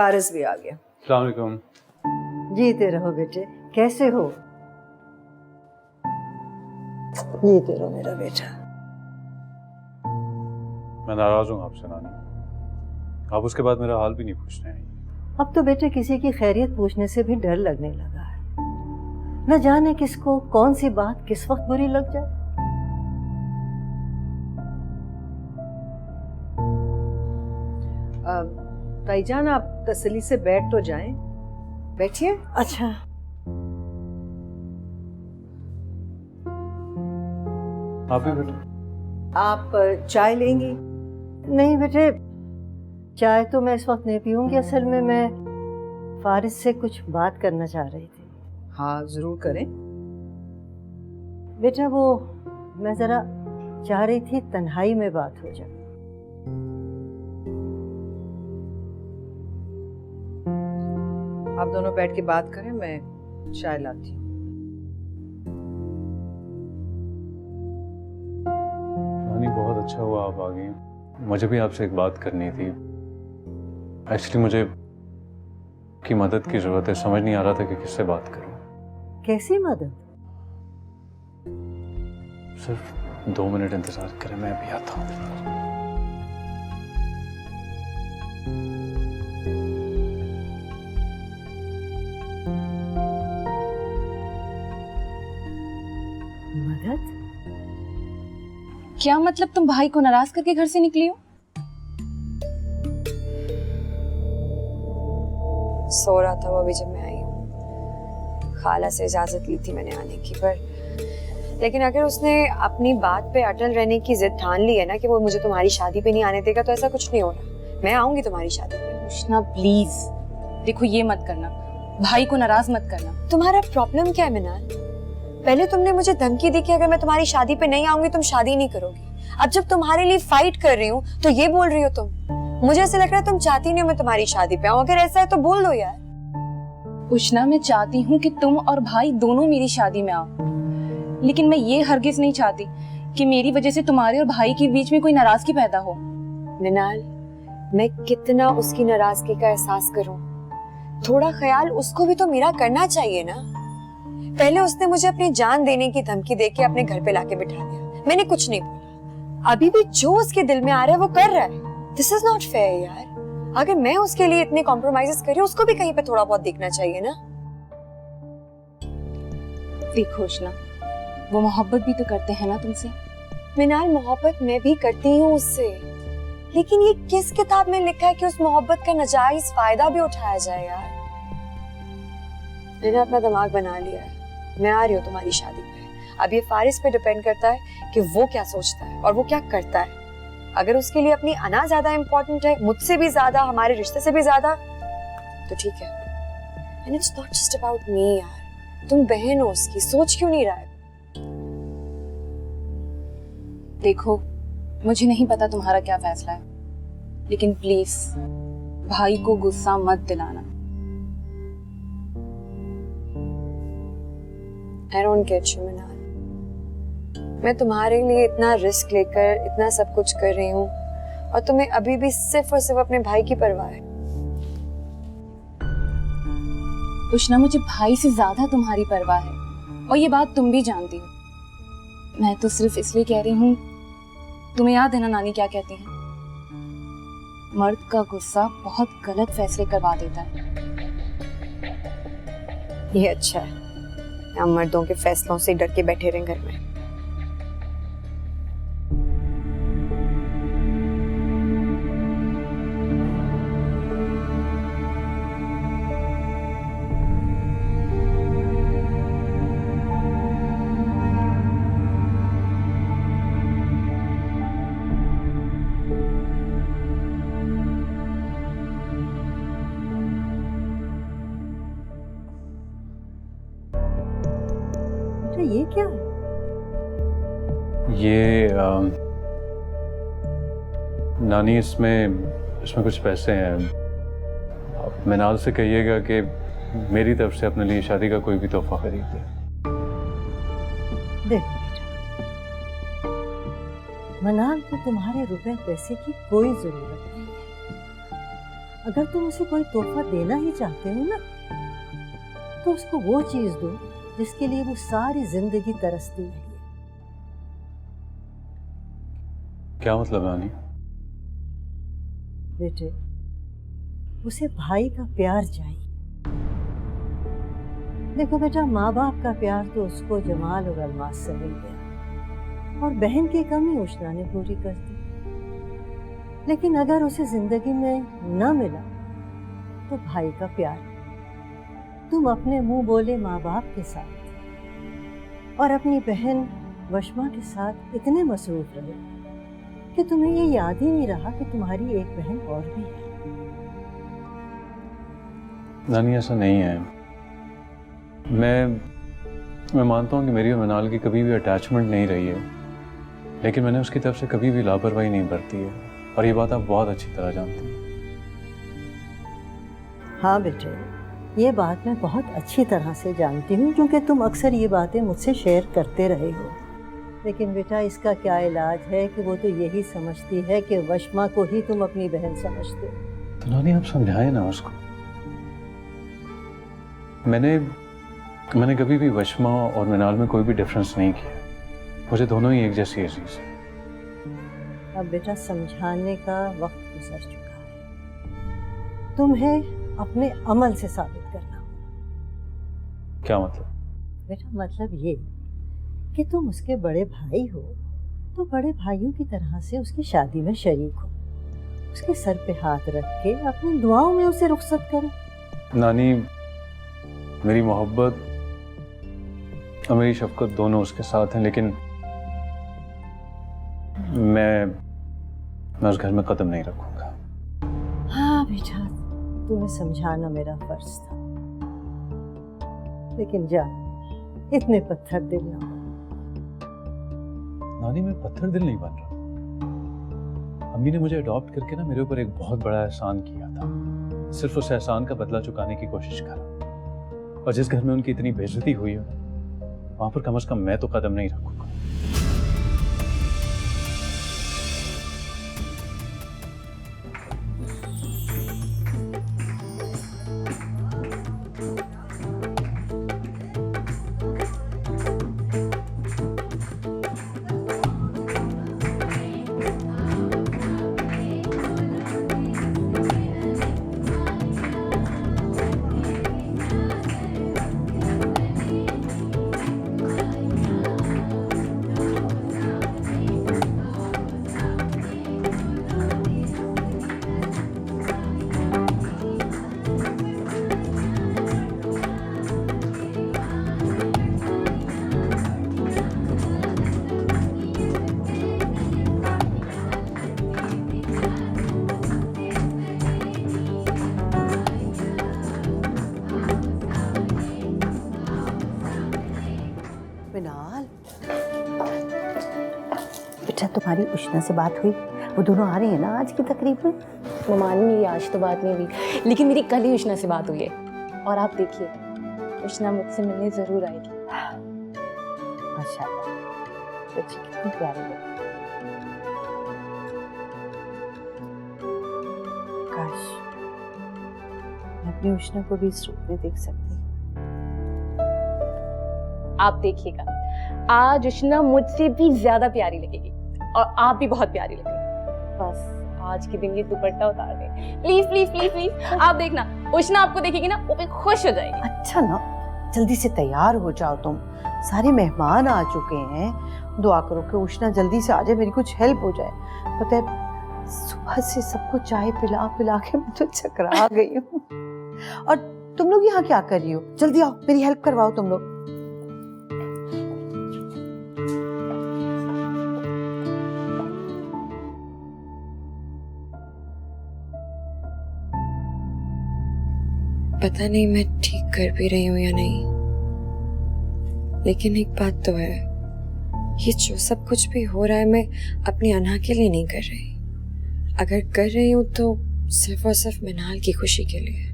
फारिस भी आ गया। अस्सलाम वालेकुम। जीते रहो बेटे, कैसे हो? जीते रहो मेरा बेटा। मैं नाराज हूँ आपसे नानी। आप उसके बाद मेरा हाल भी नहीं पूछने आई। अब तो बेटे किसी की खैरियत पूछने से भी डर लगने लगा है। न जाने किसको कौन सी बात किस वक्त बुरी लग जाए। ताईजान आप तसल्ली से बैठ तो जाएं। बैठिए। अच्छा, आप भी बेटा। आप चाय लेंगी? नहीं बेटे, चाय तो मैं इस वक्त नहीं पीऊंगी। असल में मैं फारिस से कुछ बात करना चाह रही थी। हाँ जरूर करें। बेटा वो मैं जरा चाह रही थी तन्हाई में बात हो जाए। आप दोनों बैठ के बात करें, मैं चाय लाती हूँ। नानी बहुत अच्छा हुआ आप आ गई। मुझे भी आपसे एक बात करनी थी। एक्चुअली मुझे की मदद की जरूरत है। समझ नहीं आ रहा था कि किससे बात करूं। कैसी मदद? सिर्फ 2 मिनट इंतजार करें, मैं अभी आता हूँ। मदद? क्या मतलब तुम भाई को नाराज करके घर से निकली हो? सो रहा था वो अभी जब मैं आई हूँ। खाला से इजाजत ली थी मैंने आने की, पर लेकिन अगर उसने अपनी बात पे अटल रहने की जिद ठान ली है ना कि वो मुझे तुम्हारी शादी पे नहीं आने देगा, तो ऐसा कुछ नहीं होना। मैं आऊंगी तुम्हारी शादी पे। उष्णा प्लीज देखो, ये मत करना, भाई को नाराज मत करना। तुम्हारा प्रॉब्लम क्या है मिनाल? पहले तुमने मुझे धमकी दी कि अगर मैं तुम्हारी शादी पे नहीं आऊंगी तुम शादी नहीं करोगी। अब जब तुम्हारे लिए फाइट कर रही हूँ तो ये बोल रही हो तुम। मुझे ऐसा लग रहा है तुम चाहती नहीं मैं तुम्हारी शादी पे आऊं। अगर ऐसा है तो बोल दो यार। उष्णा, मैं चाहती हूँ कि तुम और भाई दोनों मेरी शादी में आओ, लेकिन मैं ये हरगिज नहीं चाहती कि मेरी वजह से तुम्हारे और भाई के बीच में कोई नाराजगी पैदा हो। मिनाल, मैं कितना उसकी नाराजगी का एहसास करूं, थोड़ा ख्याल उसको भी तो मेरा करना चाहिए ना। पहले उसने मुझे अपनी जान देने की धमकी देके अपने घर पे लाके बिठा दिया, मैंने कुछ नहीं बोला। अभी भी जो उसके दिल में आ रहा है वो कर रहा है। दिस इज नॉट फेयर यार। अगर मैं उसके लिए इतने कॉम्प्रोमाइजेस कर रही हूँ, उसको भी कहीं पे थोड़ा बहुत देखना चाहिए ना। देखो उष्णा, वो मोहब्बत भी तो करते हैं ना तुमसे। मिनाल, मोहब्बत मैं भी करती हूँ उससे, लेकिन ये किस किताब में लिखा है कि उस मोहब्बत का नाजायज फायदा भी उठाया जाए यार। मैंने अपना दिमाग बना लिया है, मैं आ रही हूँ तुम्हारी शादी पे। अब ये फारिस पे डिपेंड करता है कि वो क्या सोचता है और वो क्या करता है। अगर उसके लिए अपनी अना ज्यादा इंपॉर्टेंट है, मुझसे भी ज्यादा, हमारे रिश्ते से भी ज्यादा, तो ठीक है। And it's not just about me यार, तुम बहन हो उसकी, सोच क्यों नहीं रहा है? देखो, मुझे नहीं पता तुम्हारा क्या फैसला है, लेकिन प्लीज भाई को गुस्सा मत दिलाना। I don't get you, मिनाल। मैं तुम्हारे लिए इतना रिस्क लेकर इतना सब कुछ कर रही हूँ और तुम्हें अभी भी सिर्फ और सिर्फ अपने भाई की परवाह है। उष्णा, मुझे भाई से ज्यादा तुम्हारी परवाह है और ये बात तुम भी जानती हो। मैं तो सिर्फ इसलिए कह रही हूँ, तुम्हें याद है ना नानी क्या कहती हैं? मर्द का गुस्सा बहुत गलत फैसले करवा देता है। ये अच्छा है, हम मर्दों के फैसलों से डर के बैठे रहे घर में। ये क्या है? ये नानी, इसमें कुछ पैसे हैं। आप मिनाल से कहिएगा कि मेरी तरफ से अपने लिए शादी का कोई भी तोहफा खरीद दे। देखो बेटा, मनाल को तुम्हारे रुपए पैसे की कोई जरूरत नहीं है। अगर तुम उसे कोई तोहफा देना ही चाहते हो ना, तो उसको वो चीज दो जिसके लिए वो सारी जिंदगी तरसती रही है। क्या मतलब नानी? बेटे, उसे भाई का प्यार चाहिए। देखो बेटा, माँ बाप का प्यार तो उसको जमाल और अलमास से मिल गया, और बहन की कमी उष्णा ने पूरी कर दी। लेकिन अगर उसे जिंदगी में न मिला तो भाई का प्यार तुम अपने मुंह बोले माँ बाप के साथ और अपनी बहन वशमा के साथ इतने मसरूफ रहे कि तुम्हें ये याद ही नहीं रहा कि तुम्हारी एक बहन और भी है। नानी ऐसा नहीं है। मैं मानता हूँ कि मेरी और मनाल की कभी भी अटैचमेंट नहीं रही है, लेकिन मैंने उसकी तरफ से कभी भी लापरवाही नहीं बरती है, और ये बात आप बहुत अच्छी तरह जानती हैं। हाँ बेटे, ये बात मैं बहुत अच्छी तरह से जानती हूँ, क्योंकि तुम अक्सर ये बातें मुझसे शेयर करते रहे हो। लेकिन बेटा, इसका क्या इलाज है कि वो तो यही समझती है कि वशमा को ही तुम अपनी बहन समझते हो। तो नानी आप समझाएं ना उसको। मैंने कभी भी वशमा और मिनाल में कोई भी डिफरेंस नहीं किया। मुझे दोनों ही एक जैसी अजीज है। अब बेटा, समझाने का वक्त गुजर चुका है। तुम्हें अपने अमल से साबित करना होगा। क्या मतलब? बेटा, मतलब ये कि तुम उसके बड़े भाई हो, तो बड़े भाइयों की तरह से उसकी शादी में शरीक हो। उसके सर पे हाथ रख के अपनी दुआओं में उसे रुखसत करो। नानी, मेरी मोहब्बत और मेरी शफकत दोनों उसके साथ हैं, लेकिन मैं उस घर में कदम नहीं रखूंगा। हाँ बेटा, तुम्हें समझाना मेरा फर्ज था, लेकिन जा, इतने पत्थर दिल ना हो। नानी, मैं पत्थर दिल नहीं बन रहा। अम्मी ने मुझे अडॉप्ट करके ना मेरे ऊपर एक बहुत बड़ा एहसान किया था। सिर्फ उस एहसान का बदला चुकाने की कोशिश करा, और जिस घर में उनकी इतनी बेइज्जती हुई है वहां पर कम से कम मैं तो कदम नहीं रखूंगा। मिनाल, बेटा तुम्हारी उष्णा से बात हुई? वो दोनों आ रहे हैं ना आज की तकरीब में? ममानी, मेरी आज तो बात नहीं हुई, लेकिन मेरी कल ही उष्णा से बात हुई है। और आप देखिए, उष्णा मुझसे मिलने जरूर आएगी। माशाल्लाह, बच्ची कितनी प्यारी है। काश मैं अपनी उष्णा को भी इस रूप में देख सकती। आप देखिएगा, आज उष्णा मुझसे भी ज्यादा प्यारी लगेगी, और आप भी बहुत प्यारी लगेगी। बस आज के दिन ये दुपट्टा उतार दें, प्लीज प्लीज प्लीज प्लीज। आप देखना, उष्णा आपको देखेगी ना, वो भी खुश हो जाएगी। अच्छा ना, जल्दी से तैयार हो जाओ तुम, सारे मेहमान आ चुके हैं। दुआ करो कि उष्णा जल्दी से आ जाए, मेरी कुछ हेल्प हो जाए। पता है, सुबह से सबको चाय पिला पिला के मैं तो चकरा गई हूँ। और तुम लोग यहाँ क्या कर रही हो? जल्दी आओ, मेरी हेल्प करवाओ तुम लोग। पता नहीं मैं ठीक कर भी रही हूँ या नहीं, लेकिन एक बात तो है, ये जो सब कुछ भी हो रहा है मैं अपनी अना के लिए नहीं कर रही। अगर कर रही हूँ तो सिर्फ और सिर्फ मिनाल की खुशी के लिए।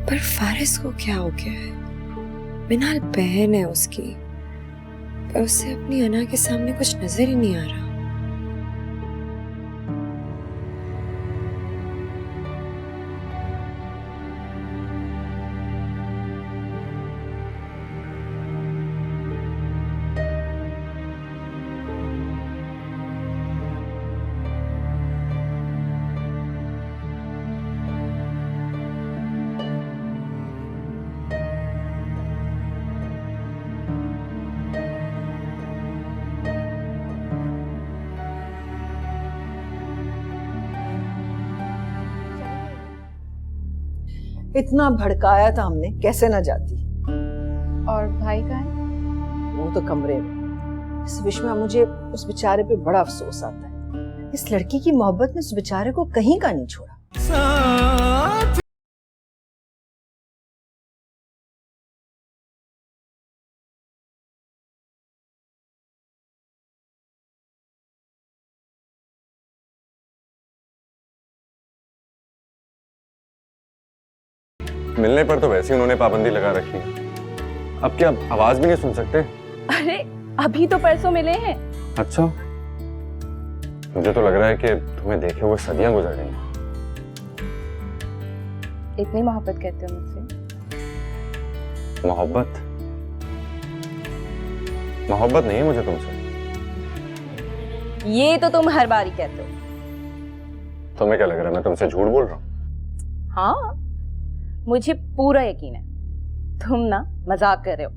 पर फारिस को क्या हो गया है? मिनाल बहन है उसकी, पर उसे अपनी अना के सामने कुछ नजर ही नहीं आ रहा। इतना भड़काया था हमने, कैसे ना जाती। और भाई का है? वो तो कमरे में। इस विषय में मुझे उस बेचारे पे बड़ा अफसोस आता है। इस लड़की की मोहब्बत ने उस बेचारे को कहीं का नहीं छोड़ा। मिलने पर तो वैसे ही उन्होंने पाबंदी लगा रखी है। अब क्या आवाज भी नहीं सुन सकते? अरे अभी तो परसों मिले हैं। अच्छा, मुझे तो लग रहा है कि तुम्हें देखे हुए सदियां गुजर गई। इतनी मोहब्बत करते हो मुझसे? मोहब्बत? मोहब्बत नहीं है मुझे तुमसे। ये तो तुम हर बार ही कहते हो। तुम्हें क्या लग रहा है मैं तुमसे झूठ बोल रहा हूँ? हाँ, मुझे पूरा यकीन है तुम ना मजाक कर रहे हो।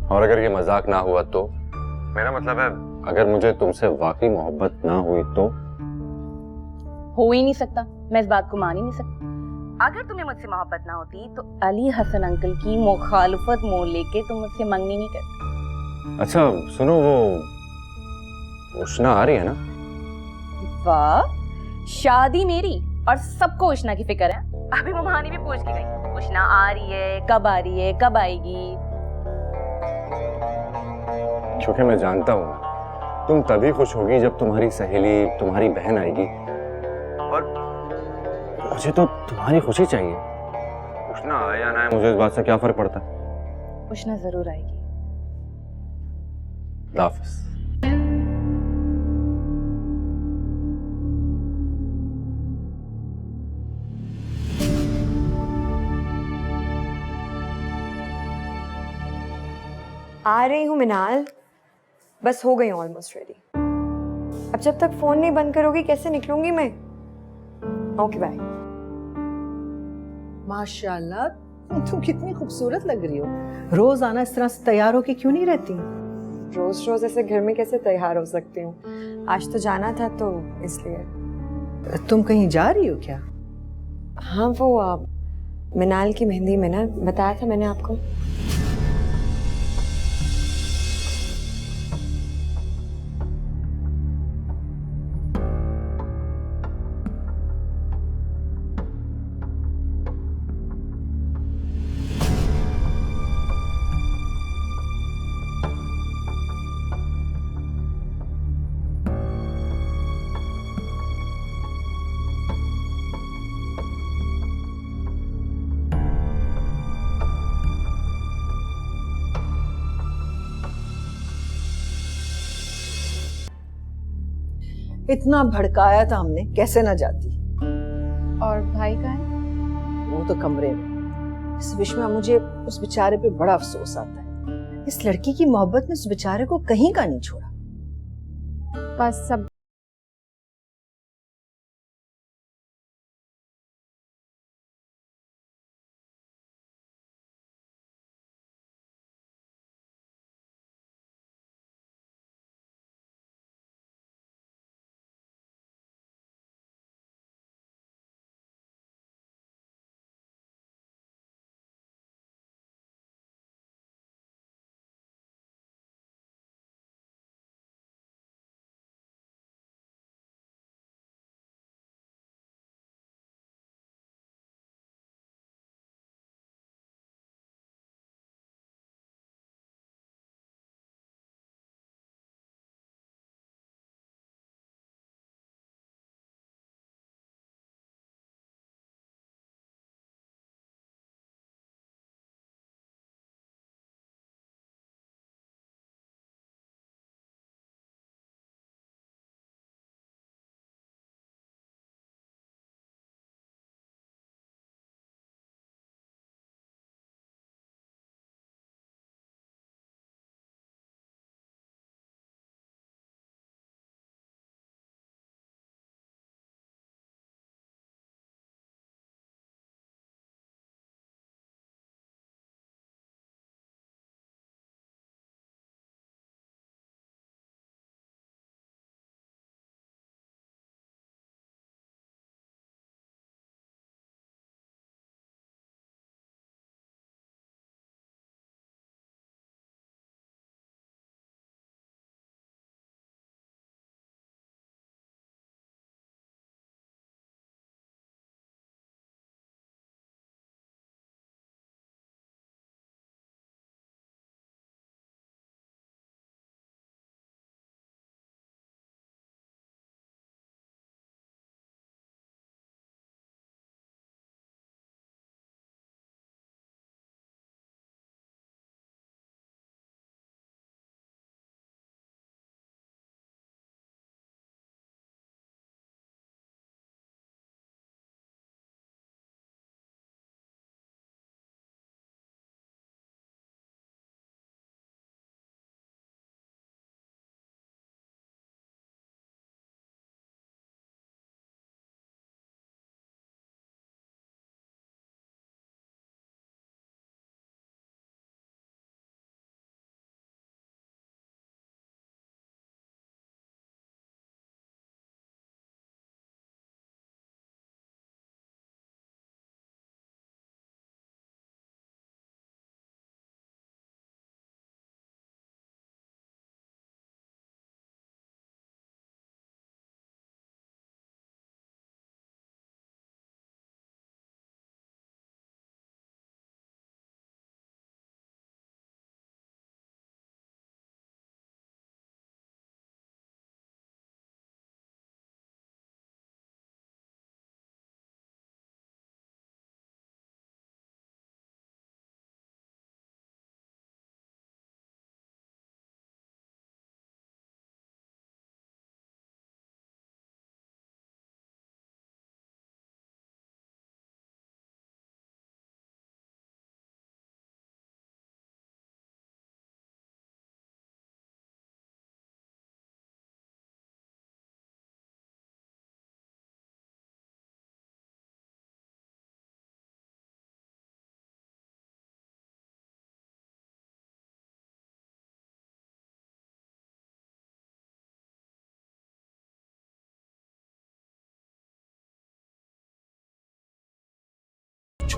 और अगर ये मजाक ना हुआ तो? मेरा मतलब है अगर मुझे तुमसे वाकई मोहब्बत ना हुई तो? हो ही नहीं सकता, मैं इस बात को मान ही नहीं सकती। अगर तुम्हें मुझसे मोहब्बत ना होती तो अली हसन अंकल की मुखालफत मोल लेके तुम मुझसे मंगनी नहीं करते। अच्छा सुनो, वो उष्णा आ रही है ना? वाह, शादी मेरी और सबको उष्णा की फिक्र है। अभी ममानी भी पूछ के गई उष्णा आ रही है, कब आ रही है, कब आएगी। क्योंकि मैं जानता हूँ तुम तभी खुश होगी जब तुम्हारी सहेली, तुम्हारी बहन आएगी, और मुझे तो तुम्हारी खुशी चाहिए। उष्णा आए या ना आए मुझे इस बात से क्या फर्क पड़ता है। उष्णा जरूर आएगी। हाफिज। आ रही हूँ मिनाल, बस हो गई ऑलमोस्ट रेडी। अब जब तक फोन नहीं बंद करोगी कैसे निकलूंगी मैं? Okay bye. माशाल्लाह, तुम कितनी खूबसूरत लग रही हो। रोज आना इस तरह से तैयार होके क्यों नहीं रहती? रोज रोज ऐसे घर में कैसे तैयार हो सकती हूँ? आज तो जाना था तो इसलिए। तुम कहीं जा रही हो क्या? हाँ, वो मिनाल की मेहंदी में ना, बताया था मैंने आपको। इतना भड़काया था हमने, कैसे ना जाती। और भाई का है? वो तो कमरे में। इस विषय में मुझे उस बेचारे पे बड़ा अफसोस आता है। इस लड़की की मोहब्बत ने उस बेचारे को कहीं का नहीं छोड़ा। बस सब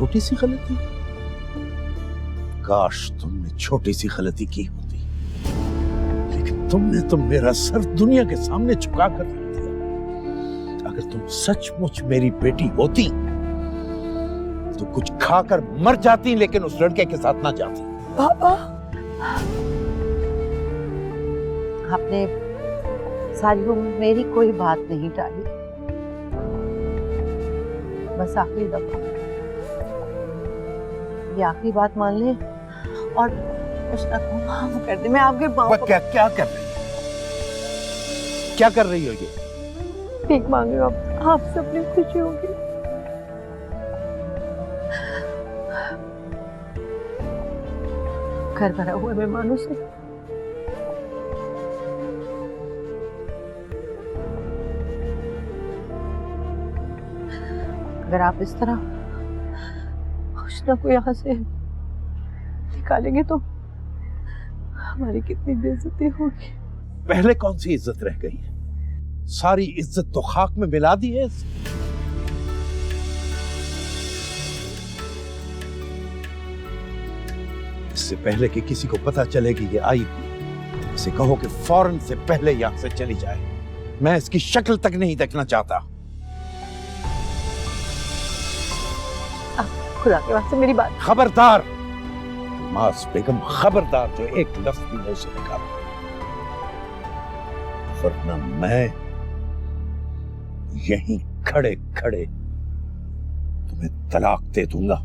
छोटी सी गलती? काश तुमने छोटी सी गलती की होती, लेकिन तुमने तो मेरा सर दुनिया के सामने झुका कर रख दिया। अगर तुम सचमुच मेरी बेटी होती तो कुछ खाकर मर जाती, लेकिन उस लड़के के साथ ना जाती। पापा, आपने सारी उम्र मेरी कोई बात नहीं टाली, बस आखिरी दफा ये आखिरी बात मान ले और उष्णा को माफ कर दे। मैं आपके पाँव क्या क्या कर रही हो? क्या कर रही हो ये? भीख मांग रही हूँ आपसे अपनी खुशियों की। घर भरा हुआ मेहमानों से अगर आप इस तरह उष्णा को यहाँ से निकालेंगे तो हमारी कितनी बेइज्जती होगी। पहले कौन सी इज्जत रह गई है? सारी इज्जत तो खाक में मिला दी है। इससे पहले कि किसी को पता चले कि ये आई थी, इसे कहो कि फौरन से पहले यहां से चली जाए। मैं इसकी शक्ल तक नहीं देखना चाहता। खुदा के वास्ते मेरी बात। खबरदार मास बेगम, खबरदार जो एक लफ्ज भी मुंह से निकाला, वरना मैं यहीं खड़े खड़े तुम्हें तलाक दे दूंगा।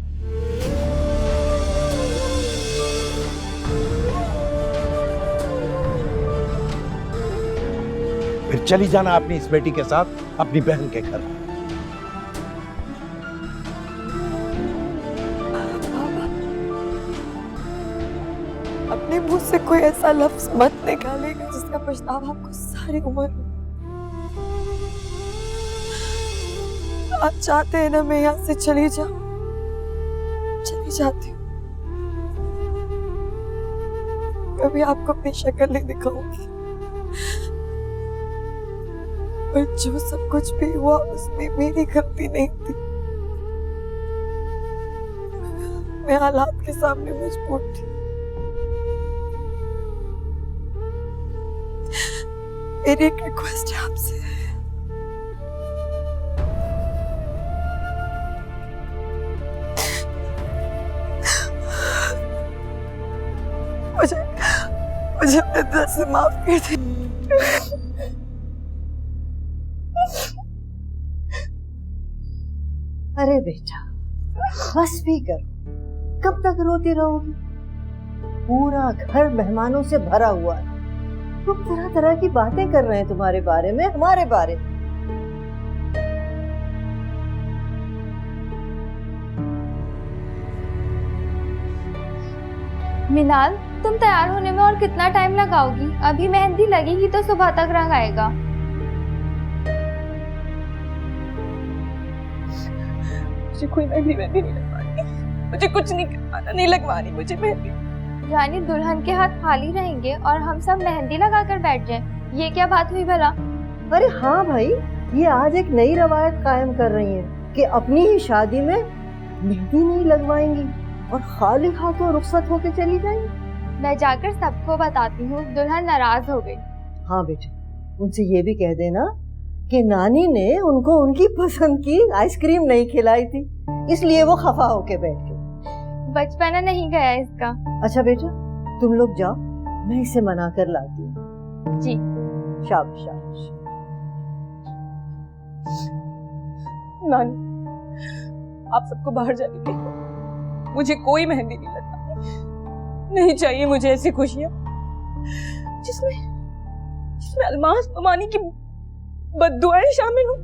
फिर चली जाना अपनी इस बेटी के साथ अपनी बहन के घर। अपने मुंह से कोई ऐसा लफ्ज मत निकालेगा जिसका पछतावा आपको सारी उम्र हो। आप चाहते हैं ना मैं यहाँ से चली जाऊं, चली जाती हूँ। कभी आपको अपनी शक्ल नहीं दिखाऊंगी, पर जो सब कुछ भी हुआ उसमें मेरी गलती नहीं थी। मैं हालात के सामने मजबूर थी। मेरी एक रिक्वेस्ट है आपसे, मुझे अपने दिल से माफ कर दे। अरे बेटा बस भी करो, कब तक रोती रहोगी? पूरा घर मेहमानों से भरा हुआ है, लोग तरह तरह की बातें कर रहे हैं तुम्हारे बारे में, हमारे बारे में। मिनाल, तुम तैयार होने में और कितना टाइम लगाओगी? अभी मेहंदी लगेगी तो सुबह तक रंग आएगा। मुझे कोई मेहंदी नहीं लगवानी, मुझे कुछ नहीं करवाना, नहीं लगवानी मुझे मेहंदी। यानी दुल्हन के हाथ खाली रहेंगे और हम सब मेहंदी लगाकर बैठ जाएं? ये क्या बात हुई भला? अरे हाँ भाई, ये आज एक नई रवायत कायम कर रही हैं कि अपनी ही शादी में मेहंदी नहीं लगवाएंगी और खाली हाथों रुखसत होके चली जाएंगी। मैं जाकर सबको बताती हूँ, दुल्हन नाराज हो गई। हाँ बेटे, उनसे ये भी कह देना कि नानी ने उनको उनकी पसंद की आइसक्रीम नहीं खिलाई थी, इसलिए वो खफा होके बैठ गई। बचपना नहीं गया इसका। अच्छा बेटा तुम लोग जाओ, मैं इसे मना कर लाती हूँ। जी। शाबाश शाबाश। नानी, आप सबको बाहर जाने के, मुझे कोई मेहंदी नहीं लगता, नहीं चाहिए मुझे ऐसी खुशियां जिसमें अलमास ममानी की बद्दुआएं शामिल हो।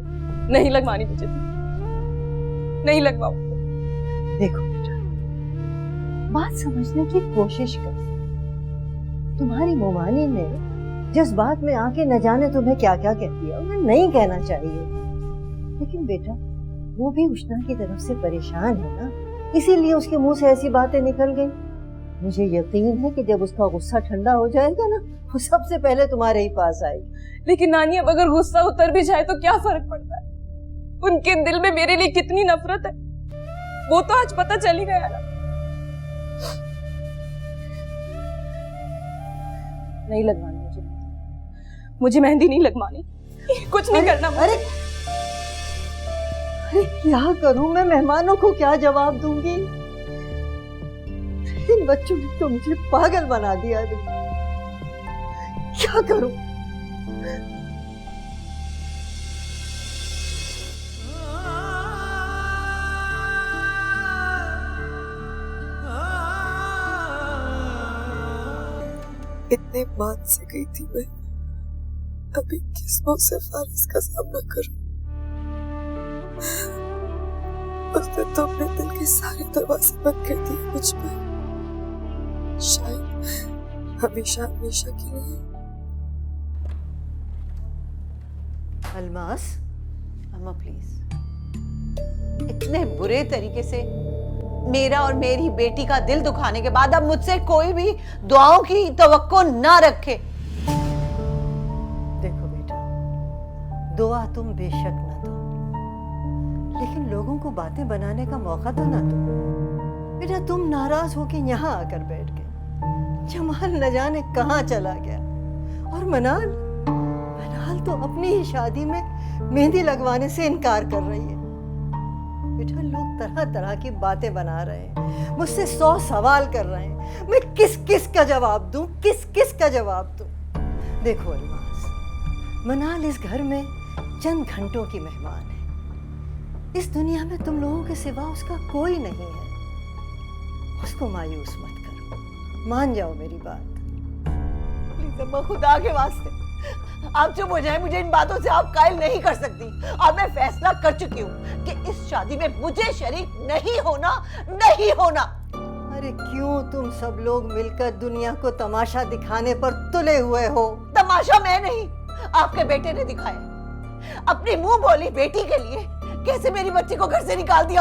नहीं लगवानी मुझे, नहीं लगवाओ। देखो बेटा, बात समझने की कोशिश कर। तुम्हारी मोमानी ने जिस बात में आके न जाने तुम्हें क्या क्या कहती है, उन्हें नहीं कहना चाहिए, लेकिन बेटा वो भी उष्णा की तरफ से परेशान है ना, इसीलिए उसके मुंह से ऐसी बातें निकल गई। मुझे यकीन है कि जब उसका गुस्सा ठंडा हो जाएगा ना, वो सबसे पहले तुम्हारे ही पास आएगी। लेकिन नानी, अब अगर गुस्सा उतर भी जाए तो क्या फर्क पड़ता है? उनके दिल में मेरे लिए कितनी नफरत है। वो तो आज पता चल ही गया ना। नहीं लगवानी मुझे मेहंदी नहीं लगवानी, कुछ नहीं करना मुझे। अरे अरे क्या करूं मैं, मेहमानों को क्या जवाब दूंगी? इन बच्चों ने तो मुझे पागल बना दिया अभी। क्या करूं? इतने मान से गई थी मैं, अभी किस मुंह से फारिस का सामना करूं? उसने तो अपने दिल के सारे दरवाजे बंद कर दिए मुझ पे, शायद हमेशा हमेशा के लिए। अलमास, अम्मा प्लीज, इतने बुरे तरीके से मेरा और मेरी बेटी का दिल दुखाने के बाद अब मुझसे कोई भी दुआओं की तवक्को ना रखे। देखो बेटा, दुआ तुम बेशक ना दो, लेकिन लोगों को बातें बनाने का मौका तो ना दो। बेटा तुम नाराज होके यहाँ आकर बैठ गए, जमाल न जाने कहाँ चला गया, और मनाल तो अपनी ही शादी में मेहंदी लगवाने से इनकार कर रही है। बेटा लोग तरह तरह की बातें बना रहे हैं, मुझसे 100 सवाल कर रहे हैं, मैं किस किस का जवाब दूं, किस किस का जवाब दूं? देखो अलमास, मनाल इस घर में चंद घंटों की मेहमान है। इस दुनिया में तुम लोगों के सिवा उसका कोई नहीं है। उसको मायूस मत करो, मान जाओ मेरी बात। प्लीज अम्मा, खुदा के वास्ते आप चुप हो जाए, मुझे इन बातों से आप कायल नहीं कर सकती। और मैं फैसला कर चुकी हूँ कि इस शादी में मुझे शरीक नहीं होना, नहीं होना। अरे क्यों तुम सब लोग मिलकर दुनिया को तमाशा दिखाने पर तुले हुए हो? तमाशा मैं नहीं, आपके बेटे ने दिखाया। अपनी मुंह बोली बेटी के लिए कैसे मेरी बच्ची को घर से निकाल दिया।